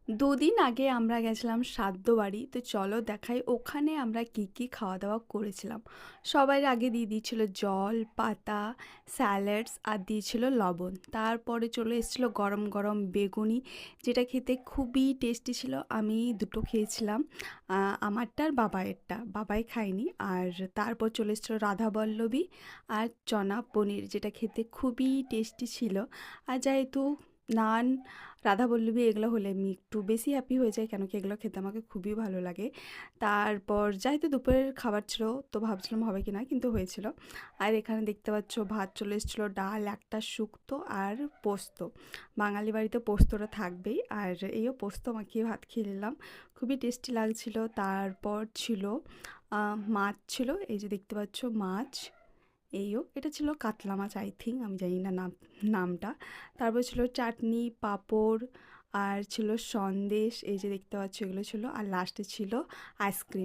দুদিন আগে আমরা গেছিলাম শ্রাদ্ধ বাড়ি। তো চলো দেখাই ওখানে আমরা কি কি খাওয়া দাওয়া করেছিলাম। সবার আগে দিয়ে দিয়েছিল জল, পাতা, স্যালাডস আর দিয়েছিল লবণ। তারপরে চলে এসেছিলো গরম গরম বেগুনি, যেটা খেতে খুবই টেস্টি ছিল। আমি দুটো খেয়েছিলাম, আমারটা আর বাবাইয়েরটা। বাবাই খায়নি। আর তারপর চলে এসেছিলো রাধাবল্লভী আর চনা পনির, যেটা খেতে খুবই টেস্টি ছিল। আর যেহেতু নান, রাধাবল্লভী এগুলো হলে আমি একটু বেশি হ্যাপি হয়ে যাই, কেন কি এগুলো খেতে আমাকে খুবই ভালো লাগে। তারপর যেহেতু দুপুরের খাবার ছিল, তো ভাবছিলাম হবে কি না, কিন্তু হয়েছিল। আর এখানে দেখতে পাচ্ছ ভাত চলে এসেছিলো, ডাল, একটা শুক্তো আর পোস্ত। বাঙালি বাড়িতে পোস্তটা থাকবেই। আর এইও পোস্ত মাখিয়ে ভাত খেয়ে নিলাম, খুবই টেস্টি লাগছিল। তারপর ছিল মাছ ছিল, এই যে দেখতে পাচ্ছ মাছ। এইও এটা ছিল কাতলা মাছ, আই থিঙ্ক, আমি জানি না নামটা। তারপর ছিল চাটনি, পাঁপড়, আর ছিল সন্দেশ, এই যে দেখতে পাচ্ছ এগুলো ছিল। আর লাস্টে ছিল আইসক্রিম।